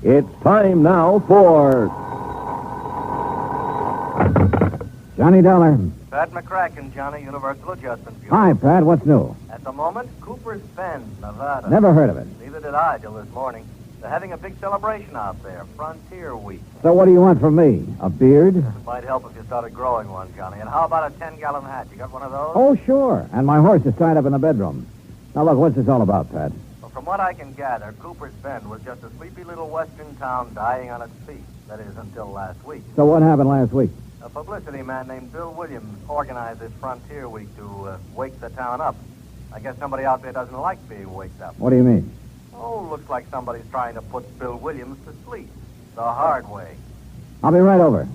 It's time now for Johnny Dollar. Pat McCracken, Johnny, Universal Adjustment Bureau. Hi, Pat. What's new? At the moment, Cooper's Bend, Nevada. Never heard of it. Neither did I till this morning. They're having a big celebration out there, Frontier Week. So what do you want from me? A beard? It might help if you started growing one, Johnny. And how about a 10-gallon hat? You got one of those? Oh, sure. And my horse is tied up in the bedroom. Now, look, what's this all about, Pat? Well, from what I can gather, Cooper's Bend was just a sleepy little western town dying on its feet. That is, until last week. So what happened last week? A publicity man named Bill Williams organized this Frontier Week to wake the town up. I guess somebody out there doesn't like being waked up. What do you mean? Oh, looks like somebody's trying to put Bill Williams to sleep. The hard way. I'll be right over.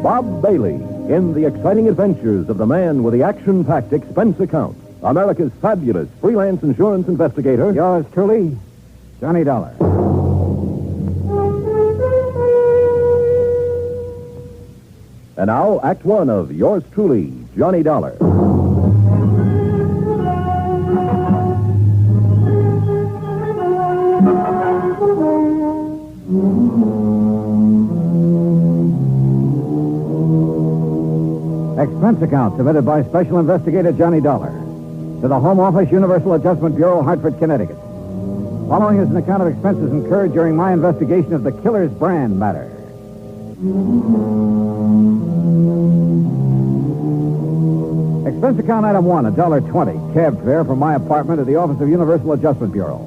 Bob Bailey in the exciting adventures of the man with the action-packed expense account. America's fabulous freelance insurance investigator. Yours truly, Johnny Dollar. And now, Act One of yours truly, Johnny Dollar. Expense account submitted by Special Investigator Johnny Dollar to the Home Office, Universal Adjustment Bureau, Hartford, Connecticut. Following is an account of expenses incurred during my investigation of the killer's brand matter. Expense account item 1, $1.20, cab fare from my apartment to the office of Universal Adjustment Bureau.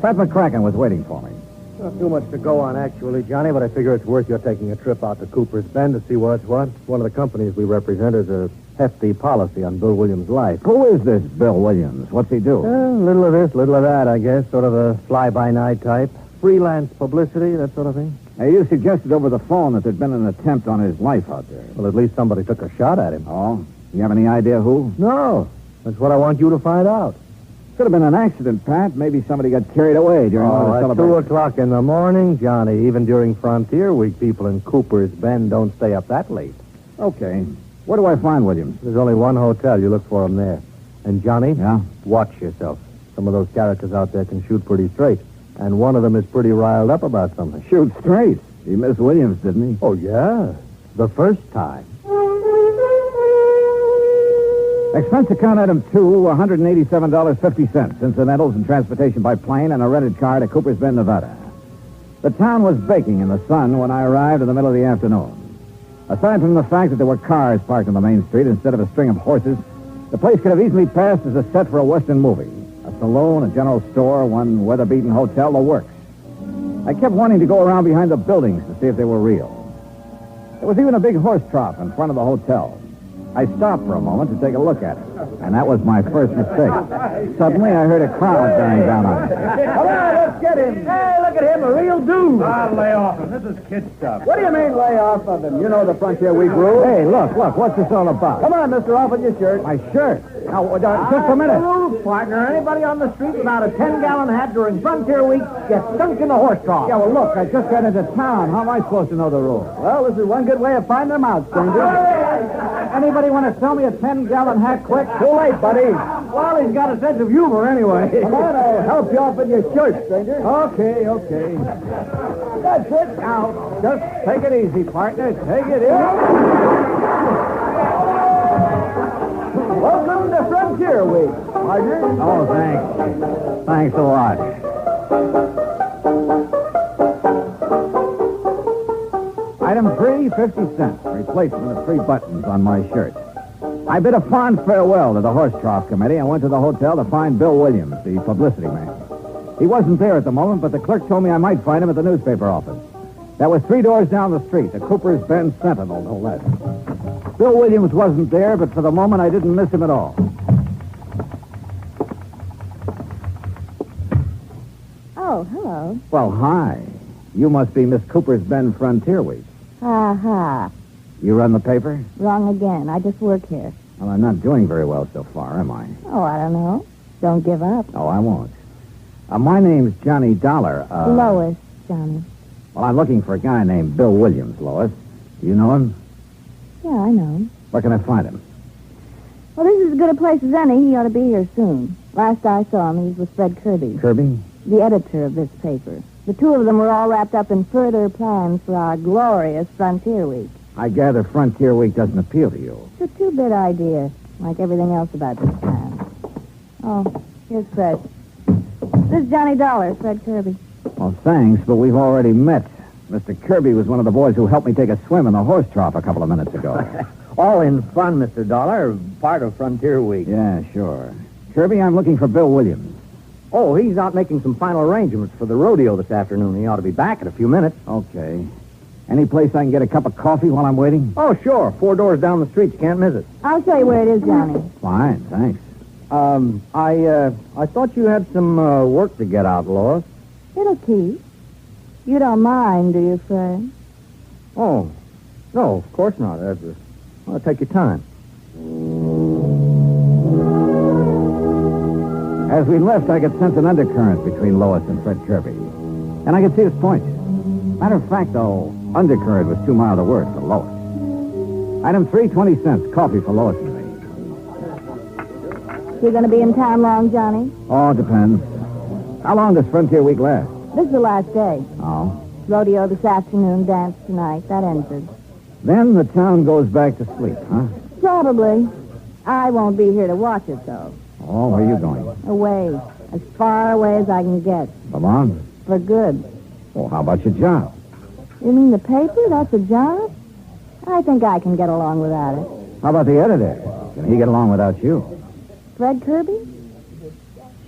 Pat McCracken was waiting for me. Not too much to go on, actually, Johnny, but I figure it's worth your taking a trip out to Cooper's Bend to see what's what. One of the companies we represent has a hefty policy on Bill Williams' life. Who is this Bill Williams? What's he do? Little of this, little of that, I guess. Sort of a fly-by-night type. Freelance publicity, that sort of thing. Hey, you suggested over the phone that there'd been an attempt on his life out there. Well, at least somebody took a shot at him. Oh? You have any idea who? No. That's what I want you to find out. Could have been an accident, Pat. Maybe somebody got carried away during one of the at celebrations. 2 o'clock in the morning, Johnny. Even during Frontier Week, people in Cooper's Bend don't stay up that late. Okay. Where do I find Williams? There's only one hotel. You look for him there. And, Johnny? Yeah? Watch yourself. Some of those characters out there can shoot pretty straight. And one of them is pretty riled up about something. Shoot straight. He missed Williams, didn't he? Oh, yeah. The first time. Expense account item 2, $187.50. Incidentals and transportation by plane and a rented car to Cooper's Bend, Nevada. The town was baking in the sun when I arrived in the middle of the afternoon. Aside from the fact that there were cars parked on the main street instead of a string of horses, the place could have easily passed as a set for a Western movie. A saloon, a general store, one weather-beaten hotel, the works. I kept wanting to go around behind the buildings to see if they were real. There was even a big horse trough in front of the hotel. I stopped for a moment to take a look at it, and that was my first mistake. Suddenly, I heard a crowd bearing down on me. Come on, let's get him. Hey, look at him, a real dude. I'll lay off him. This is kid stuff. What do you mean, lay off of him? You know the Frontier Week rule. Hey, look, what's this all about? Come on, mister, off with your shirt. My shirt. Now, just a minute. The rules, partner. Anybody on the street without a 10-gallon hat during Frontier Week gets sunk in the horse trough. Yeah, well, look, I just got into town. How am I supposed to know the rules? Well, this is one good way of finding them out, stranger. Anybody want to sell me a 10-gallon hat quick? Too late, buddy. Well, he's got a sense of humor anyway. Come on, I'll help you off with your shirt, stranger. Okay. That's it. Now, just take it easy, partner. Take it easy. Welcome to Frontier Week, partner. Oh, thanks. Thanks a lot. Item 3, 50 cents. Replacement of 3 buttons on my shirt. I bid a fond farewell to the horse trough committee and went to the hotel to find Bill Williams, the publicity man. He wasn't there at the moment, but the clerk told me I might find him at the newspaper office. That was 3 doors down the street, the Cooper's Bend Sentinel, no less. Bill Williams wasn't there, but for the moment I didn't miss him at all. Oh, hello. Well, hi. You must be Miss Cooper's Bend Frontier Week. Ha. You run the paper? Wrong again. I just work here. Well, I'm not doing very well so far, am I? Oh, I don't know. Don't give up. Oh, I won't. My name's Johnny Dollar. Lois, Johnny. Well, I'm looking for a guy named Bill Williams, Lois. Do you know him? Yeah, I know. Where can I find him? Well, this is as good a place as any. He ought to be here soon. Last I saw him, he was with Fred Kirby, Kirby? the editor of this paper. The two of them were all wrapped up in further plans for our glorious Frontier Week. I gather Frontier Week doesn't appeal to you. It's a two-bit idea, like everything else about this town. Oh, here's Fred. This is Johnny Dollar, Fred Kirby. Well, thanks, but we've already met. Mr. Kirby was one of the boys who helped me take a swim in the horse trough a couple of minutes ago. All in fun, Mr. Dollar. Part of Frontier Week. Yeah, sure. Kirby, I'm looking for Bill Williams. Oh, he's out making some final arrangements for the rodeo this afternoon. He ought to be back in a few minutes. Okay. Any place I can get a cup of coffee while I'm waiting? Oh, sure. 4 doors down the street. You can't miss it. I'll show you where it is, Johnny. Fine, thanks. I thought you had some work to get out, Lois. It'll keep. You don't mind, do you, Fred? Oh, no, of course not. Well, take your time. As we left, I could sense an undercurrent between Lois and Fred Kirby. And I could see his point. Matter of fact, though, undercurrent was too mild a word for Lois. Item 3, 20 cents. Coffee for Lois and me. You going to be in town long, Johnny? Oh, it depends. How long does Frontier Week last? This is the last day. Oh. Rodeo this afternoon, dance tonight. That ends it. Then the town goes back to sleep, huh? Probably. I won't be here to watch it, though. Oh, where are you going? Away. As far away as I can get. For long? For good. Well, how about your job? You mean the paper? That's a job? I think I can get along without it. How about the editor? Can he get along without you? Fred Kirby?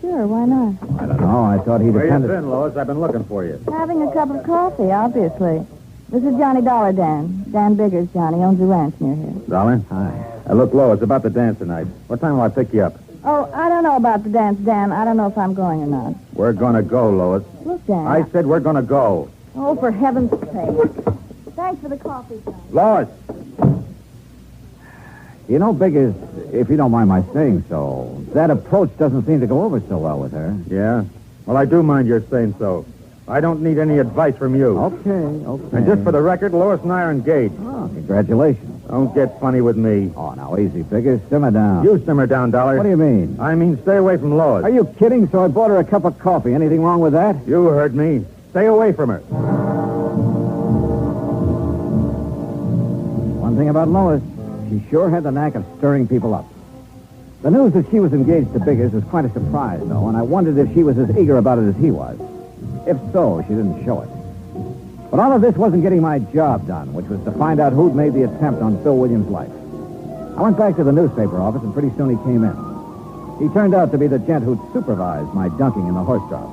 Sure, why not? I don't know. I thought he Where you depended... been, Lois? I've been looking for you. Having a cup of coffee, obviously. This is Johnny Dollar, Dan. Dan Biggers, Johnny. Owns a ranch near here. Darling? Hi. Look, Lois, about the dance tonight. What time will I pick you up? Oh, I don't know about the dance, Dan. I don't know if I'm going or not. We're gonna go, Lois. Look, Dan. I said we're gonna go. Oh, for heaven's sake. Thanks for the coffee, Johnny. Lois! You know, Biggers, if you don't mind my saying so, that approach doesn't seem to go over so well with her. Yeah? Well, I do mind your saying so. I don't need any advice from you. Okay. And just for the record, Lois and I are engaged. Oh, congratulations. Don't get funny with me. Oh, now, easy, Biggers. Simmer down. You simmer down, Dollar. What do you mean? I mean, stay away from Lois. Are you kidding? So I bought her a cup of coffee. Anything wrong with that? You heard me. Stay away from her. One thing about Lois, she sure had the knack of stirring people up. The news that she was engaged to Biggers was quite a surprise, though, and I wondered if she was as eager about it as he was. If so, she didn't show it. But all of this wasn't getting my job done, which was to find out who'd made the attempt on Bill Williams' life. I went back to the newspaper office, and pretty soon he came in. He turned out to be the gent who'd supervised my dunking in the horse trough.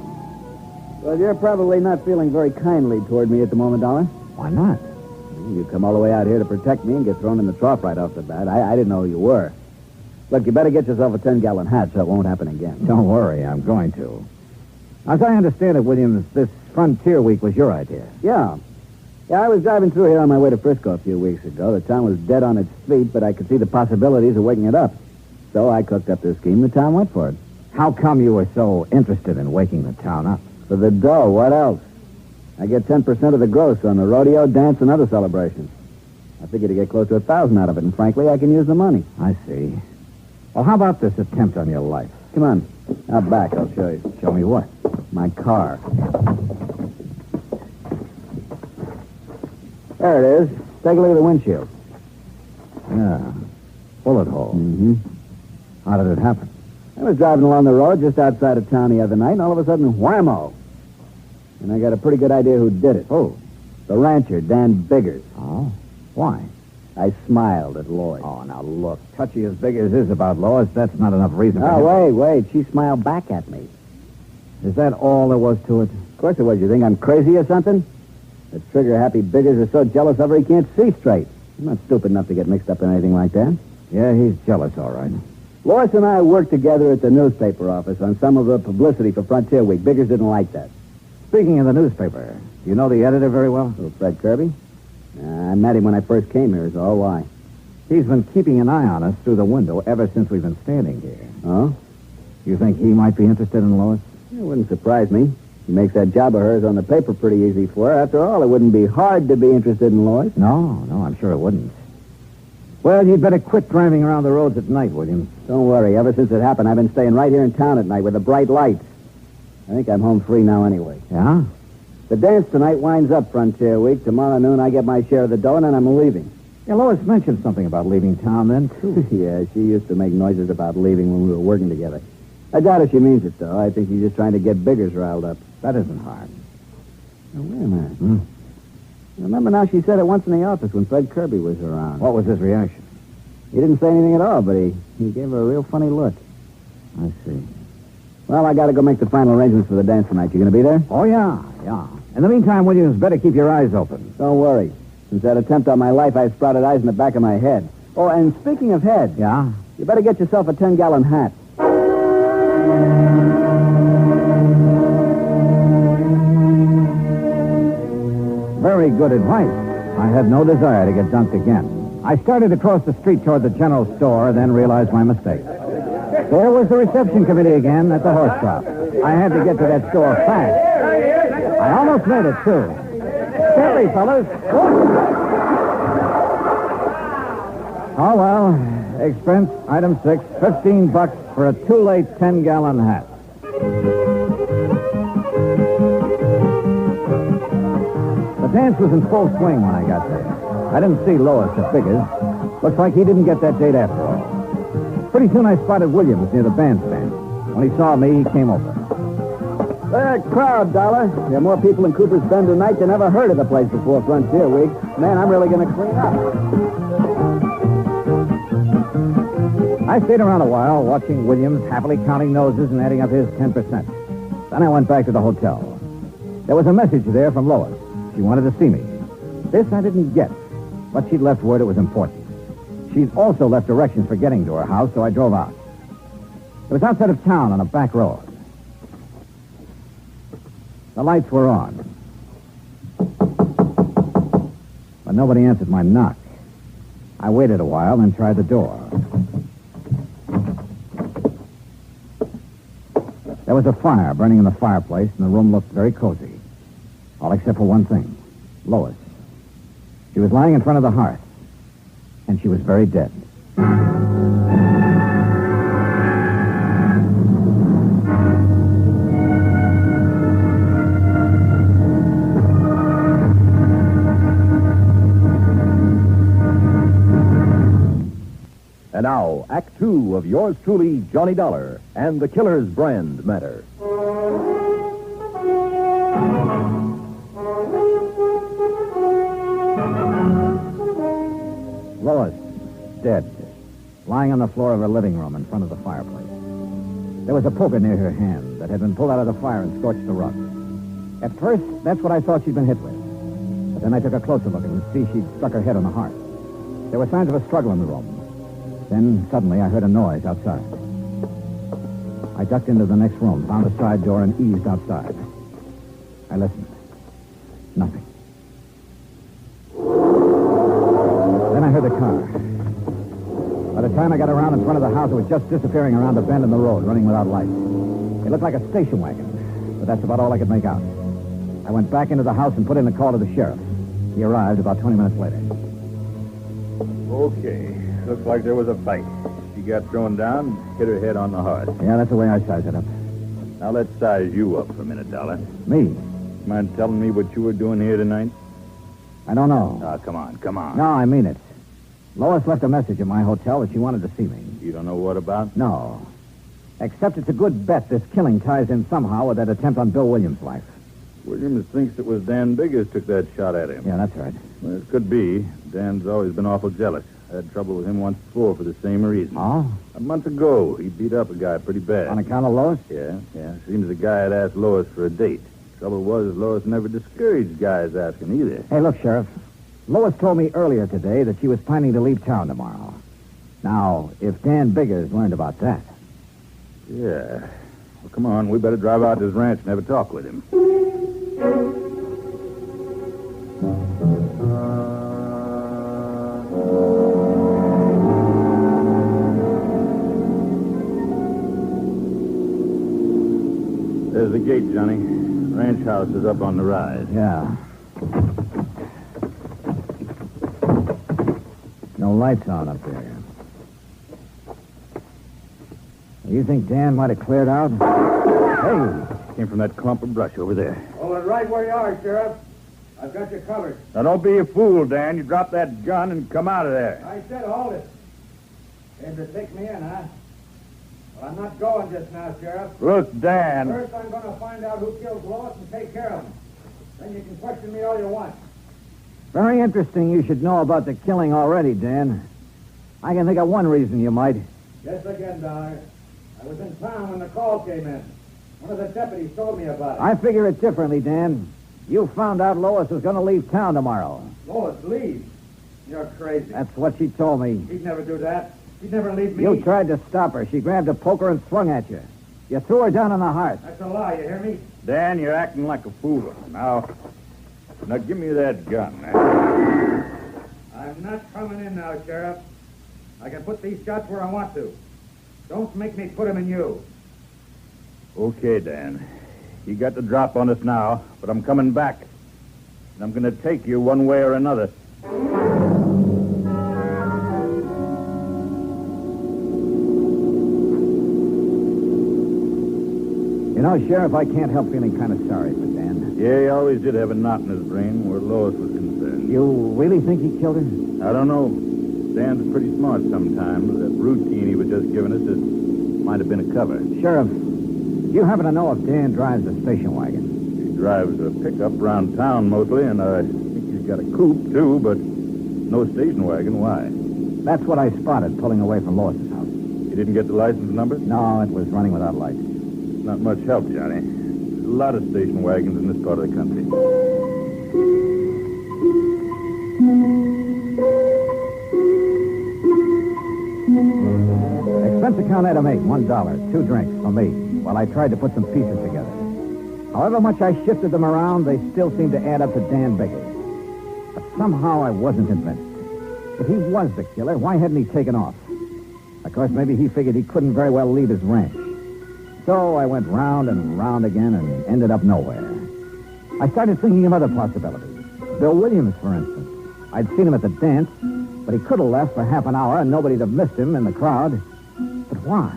Well, you're probably not feeling very kindly toward me at the moment, Dollar. Why not? You come all the way out here to protect me and get thrown in the trough right off the bat. I didn't know who you were. Look, you better get yourself a 10-gallon hat so it won't happen again. Don't worry, I'm going to. As I understand it, Williams, this Frontier Week was your idea. Yeah. Yeah, I was driving through here on my way to Frisco a few weeks ago. The town was dead on its feet, but I could see the possibilities of waking it up. So I cooked up this scheme. The town went for it. How come you were so interested in waking the town up? For the dough, what else? I get 10% of the gross on the rodeo, dance, and other celebrations. I figured to get close to 1,000 out of it, and frankly, I can use the money. I see. Well, how about this attempt on your life? Come on. Out back, I'll show you. Show me what? My car. There it is. Take a look at the windshield. Yeah. Bullet hole. Mm-hmm. How did it happen? I was driving along the road just outside of town the other night, and all of a sudden, whammo. And I got a pretty good idea who did it. Oh. The rancher, Dan Biggers. Oh? Why? I smiled at Lois. Oh, now look. Touchy as big as is about Lois, that's not enough reason for Oh, wait. She smiled back at me. Is that all there was to it? Of course it was. You think I'm crazy or something? The trigger-happy Biggers is so jealous of her he can't see straight. I'm not stupid enough to get mixed up in anything like that. Yeah, he's jealous, all right. Lois and I worked together at the newspaper office on some of the publicity for Frontier Week. Biggers didn't like that. Speaking of the newspaper, do you know the editor very well? Oh, Fred Kirby? I met him when I first came here, is all. Why? He's been keeping an eye on us through the window ever since we've been standing here. Oh? You think he might be interested in Lois? It wouldn't surprise me. He makes that job of hers on the paper pretty easy for her. After all, it wouldn't be hard to be interested in Lois. No, I'm sure it wouldn't. Well, you'd better quit driving around the roads at night, Williams. Don't worry. Ever since it happened, I've been staying right here in town at night with the bright lights. I think I'm home free now anyway. Yeah? The dance tonight winds up Frontier Week. Tomorrow noon, I get my share of the dough, and then I'm leaving. Yeah, Lois mentioned something about leaving town then, too. Yeah, she used to make noises about leaving when we were working together. I doubt if she means it, though. I think she's just trying to get Biggers riled up. That isn't hard. Now, wait a minute. Remember now, she said it once in the office when Fred Kirby was around. What was his reaction? He didn't say anything at all, but he gave her a real funny look. I see. Well, I got to go make the final arrangements for the dance tonight. You going to be there? Oh, yeah. In the meantime, Williams, better keep your eyes open. Don't worry. Since that attempt on my life, I've sprouted eyes in the back of my head. Oh, and speaking of head... Yeah? You better get yourself a 10-gallon hat. Very good advice. I had no desire to get dunked again. I started across the street toward the general store, then realized my mistake. There was the reception committee again at the horse shop. I had to get to that store fast. I almost made it, too. Steady, fellas. Oh, well. Expense, item 6, $15 for a too-late 10-gallon hat. The dance was in full swing when I got there. I didn't see Lois at Biggers. Looks like he didn't get that date after all. Pretty soon I spotted Williams near the bandstand. When he saw me, he came over. There, crowd, Dollar. There are more people in Cooper's Bend tonight than ever heard of the place before Frontier Week. Man, I'm really going to clean up. I stayed around a while, watching Williams happily counting noses and adding up his 10%. Then I went back to the hotel. There was a message there from Lois. She wanted to see me. This I didn't get, but she'd left word it was important. She'd also left directions for getting to her house, so I drove out. It was outside of town on a back road. The lights were on. But nobody answered my knock. I waited a while, then tried the door. There was a fire burning in the fireplace, and the room looked very cozy. All except for one thing. Lois. She was lying in front of the hearth, and she was very dead. And now, Act Two of yours truly, Johnny Dollar, and the Killer's Brand matter. Lois, dead, lying on the floor of her living room in front of the fireplace. There was a poker near her hand that had been pulled out of the fire and scorched the rug. At first, that's what I thought she'd been hit with. But then I took a closer look and could see she'd struck her head on the hearth. There were signs of a struggle in the room. Then, suddenly, I heard a noise outside. I ducked into the next room, found a side door, and eased outside. I listened. Nothing. Then I heard the car. By the time I got around in front of the house, it was just disappearing around a bend in the road, running without lights. It looked like a station wagon, but that's about all I could make out. I went back into the house and put in a call to the sheriff. He arrived about 20 minutes later. Okay. Looks like there was a fight. She got thrown down, hit her head on the hearth. Yeah, that's the way I sized it up. Now let's size you up for a minute, Dollar. Me? Mind telling me what you were doing here tonight? I don't know. Ah, come on. No, I mean it. Lois left a message at my hotel that she wanted to see me. You don't know what about? No. Except it's a good bet this killing ties in somehow with that attempt on Bill Williams' life. Williams thinks it was Dan Biggers took that shot at him. Yeah, that's right. Well, it could be. Dan's always been awful jealous. I had trouble with him once before for the same reason. Oh? A month ago, he beat up a guy pretty bad. On account of Lois? Yeah. Seems the guy had asked Lois for a date. Trouble was, Lois never discouraged guys asking either. Hey, look, Sheriff. Lois told me earlier today that she was planning to leave town tomorrow. Now, if Dan Biggers learned about that... Yeah. Well, come on. We better drive out to his ranch and have a talk with him. There's the gate, Johnny. Ranch house is up on the rise. Yeah. No lights on up there. You think Dan might have cleared out? Hey, came from that clump of brush over there. Hold it right where you are, Sheriff. I've got you covered. Now, don't be a fool, Dan. You drop that gun and come out of there. I said hold it. Came to take me in, huh? Well, I'm not going just now, Sheriff. Look, Dan. First, I'm going to find out who killed Lois and take care of him. Then you can question me all you want. Very interesting you should know about the killing already, Dan. I can think of one reason you might. Guess again, Dollar. I was in town when the call came in. One of the deputies told me about it. I figure it differently, Dan. You found out Lois was going to leave town tomorrow. Lois, leave. You're crazy. That's what she told me. He'd never do that. He'd never leave me. You tried to stop her. She grabbed a poker and swung at you. You threw her down on the hearth. That's a lie, you hear me? Dan, you're acting like a fool. Now give me that gun. Man. I'm not coming in now, Sheriff. I can put these shots where I want to. Don't make me put them in you. Okay, Dan. You got the drop on us now, but I'm coming back. And I'm going to take you one way or another. You know, Sheriff, I can't help feeling kind of sorry for Dan. Yeah, he always did have a knot in his brain where Lois was concerned. You really think he killed her? I don't know. Dan's pretty smart sometimes. That routine he was just giving us, it might have been a cover. Sheriff, you happen to know if Dan drives a station wagon? He drives a pickup around town mostly, and I think he's got a coupe, too, but no station wagon. Why? That's what I spotted pulling away from Lois's house. You didn't get the license number? No, it was running without lights. Not much help, Johnny. There's a lot of station wagons in this part of the country. Expense account item 8, $1. 2 drinks for me, while I tried to put some pieces together. However much I shifted them around, they still seemed to add up to Dan Biggers. But somehow I wasn't convinced. If he was the killer, why hadn't he taken off? Of course, maybe he figured he couldn't very well leave his ranch. So I went round and round again and ended up nowhere. I started thinking of other possibilities. Bill Williams, for instance. I'd seen him at the dance, but he could have left for half an hour and nobody'd have missed him in the crowd. But why?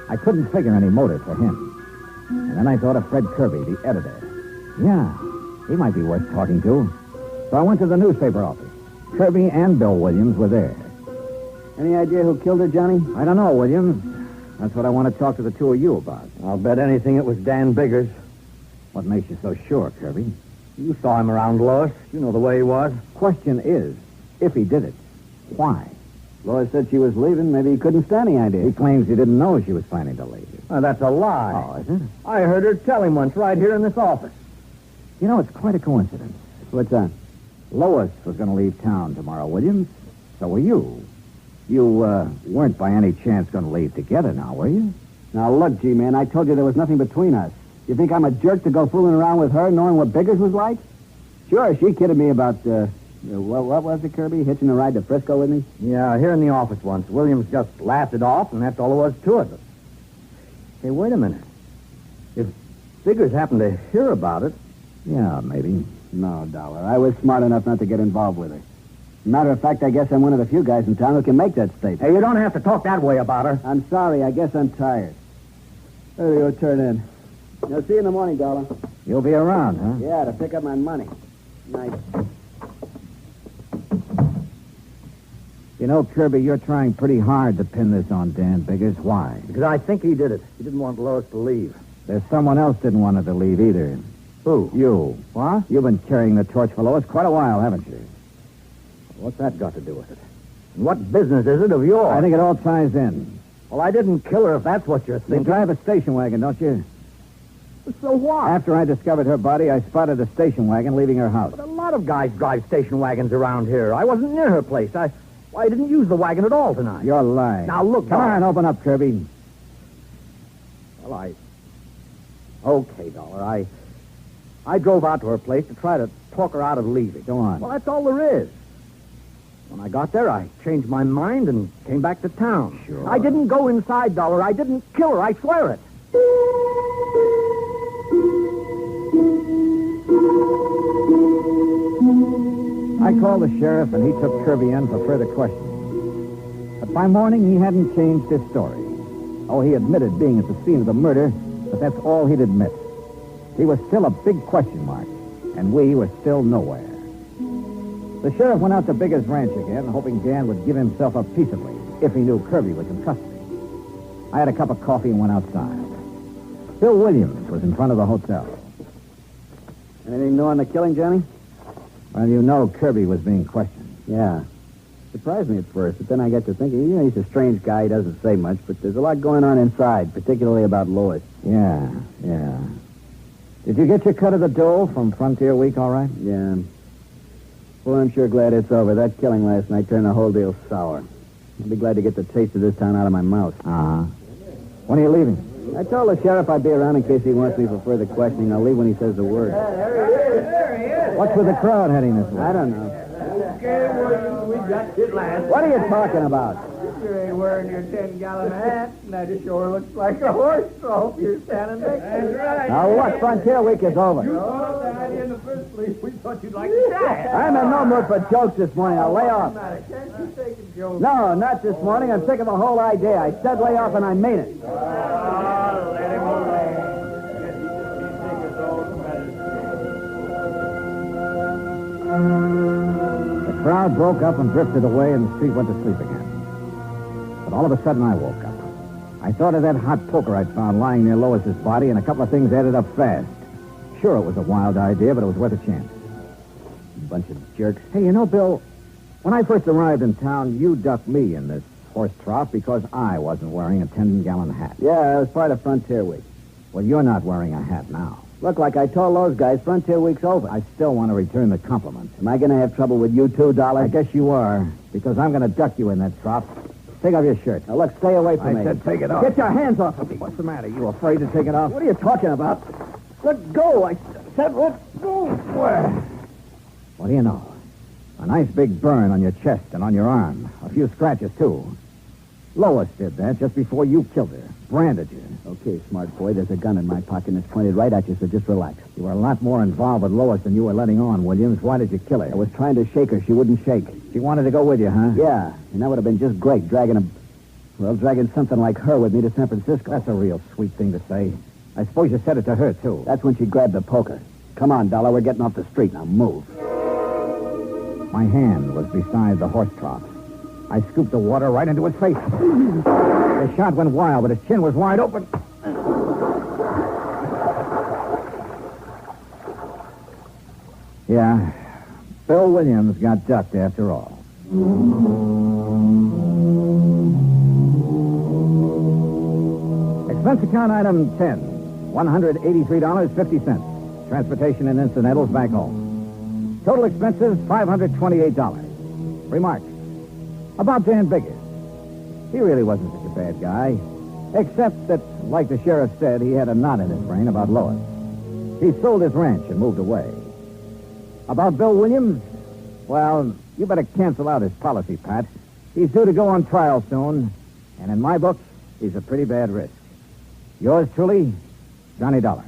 I couldn't figure any motive for him. And then I thought of Fred Kirby, the editor. Yeah, he might be worth talking to. So I went to the newspaper office. Kirby and Bill Williams were there. Any idea who killed her, Johnny? I don't know, Williams. That's what I want to talk to the two of you about. I'll bet anything it was Dan Biggers. What makes you so sure, Kirby? You saw him around, Lois. You know the way he was. Question is, if he did it, why? Lois said she was leaving. Maybe he couldn't stand the idea. He claims he didn't know she was planning to leave. That's a lie. Oh, is it? I heard her tell him once right here in this office. You know, it's quite a coincidence. What's that? Lois was going to leave town tomorrow, Williams. So were you. You weren't by any chance going to leave together now, were you? Now, look, G-Man, I told you there was nothing between us. You think I'm a jerk to go fooling around with her knowing what Biggers was like? Sure, she kidded me about, what was it, Kirby? Hitching a ride to Frisco with me? Yeah, here in the office once. Williams just laughed it off, and that's all there was to it. Hey, wait a minute. If Biggers happened to hear about it... Yeah, maybe. No, Dollar. I was smart enough not to get involved with her. Matter of fact, I guess I'm one of the few guys in town who can make that statement. Hey, you don't have to talk that way about her. I'm sorry. I guess I'm tired. There you go, turn in. I'll see you in the morning, Dollar. You'll be around, huh? Yeah, to pick up my money. Night. You know, Kirby, you're trying pretty hard to pin this on Dan Biggers. Why? Because I think he did it. He didn't want Lois to leave. There's someone else didn't want her to leave either. Who? You. What? You've been carrying the torch for Lois quite a while, haven't you? What's that got to do with it? And what business is it of yours? I think it all ties in. Well, I didn't kill her if that's what you're You thinking. drive a station wagon, don't you? So what? After I discovered her body, I spotted a station wagon leaving her house. But a lot of guys drive station wagons around here. I wasn't near her place. I didn't use the wagon at all tonight. You're lying. Now, look, Come Dollar. on, open up, Kirby. Well, Okay, Dollar. I drove out to her place to try to talk her out of leaving. Go on. Well, that's all there is. When I got there, I changed my mind and came back to town. Sure. I didn't go inside, Dollar. I didn't kill her. I swear it. I called the sheriff, and he took Kirby in for further questioning. But by morning, he hadn't changed his story. Oh, he admitted being at the scene of the murder, but that's all he'd admit. He was still a big question mark, and we were still nowhere. The sheriff went out to Bigger's ranch again, hoping Dan would give himself up peaceably if he knew Kirby was in custody. I had a cup of coffee and went outside. Bill Williams was in front of the hotel. Anything new on the killing, Johnny? Well, you know Kirby was being questioned. Yeah. Surprised me at first, but then I got to thinking, he's a strange guy. He doesn't say much, but there's a lot going on inside, particularly about Lois. Yeah. Did you get your cut of the dough from Frontier Week all right? Yeah. Well, I'm sure glad it's over. That killing last night turned the whole deal sour. I'll be glad to get the taste of this town out of my mouth. Uh-huh. When are you leaving? I told the sheriff I'd be around in case he wants me for further questioning. I'll leave when he says the word. What's with the crowd heading this way? I don't know. Okay, Williams, we got you last. What are you talking about? You ain't wearing your 10-gallon hat, and that sure looks like a horse trough you're standing next to. That's right. Now, what? Frontier Week is over. You thought the idea in the first place. We thought you'd like to die. I'm in no mood for jokes this morning. I'll lay off. Can't you take a joke? No, not this morning. I'm sick of the whole idea. I said lay off, and I mean it. Let him away. The crowd broke up and drifted away, and the street went to sleep again. But all of a sudden, I woke up. I thought of that hot poker I'd found lying near Lois's body, and a couple of things added up fast. Sure, it was a wild idea, but it was worth a chance. Bunch of jerks. Hey, you know, Bill, when I first arrived in town, you ducked me in this horse trough because I wasn't wearing a 10-gallon hat. Yeah, it was part of Frontier Week. Well, you're not wearing a hat now. Look, like I told those guys, Frontier Week's over. I still want to return the compliment. Am I going to have trouble with you too, Dollar? I guess you are, because I'm going to duck you in that trough. Take off your shirt. Now, look, stay away from me. I said take it off. Get your hands off of me. What's the matter? You afraid to take it off? What are you talking about? Let go. I said let go. Where? What do you know? A nice big burn on your chest and on your arm. A few scratches, too. Lois did that just before you killed her. Branded you. Okay, smart boy, there's a gun in my pocket and it's pointed right at you, so just relax. You were a lot more involved with Lois than you were letting on, Williams. Why did you kill her? I was trying to shake her. She wouldn't shake. She wanted to go with you, huh? Yeah, and that would have been just great, dragging something like her with me to San Francisco. That's a real sweet thing to say. I suppose you said it to her, too. That's when she grabbed the poker. Come on, Dollar, we're getting off the street. Now move. My hand was beside the horse trough. I scooped the water right into his face. The shot went wild, but his chin was wide open. Yeah, Bill Williams got ducked after all. Expense account item 10, $183.50. Transportation and incidentals back home. Total expenses, $528. Remarks. About Dan Bigger. He really wasn't such a bad guy. Except that, like the sheriff said, he had a knot in his brain about Lois. He sold his ranch and moved away. About Bill Williams, well, you better cancel out his policy, Pat. He's due to go on trial soon, and in my book, he's a pretty bad risk. Yours truly, Johnny Dollar.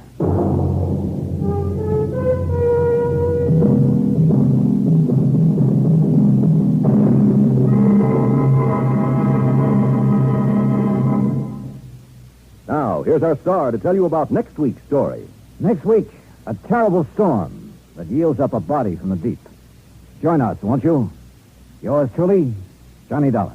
Now, here's our star to tell you about next week's story. Next week, a terrible storm that yields up a body from the deep. Join us, won't you? Yours truly, Johnny Dollar.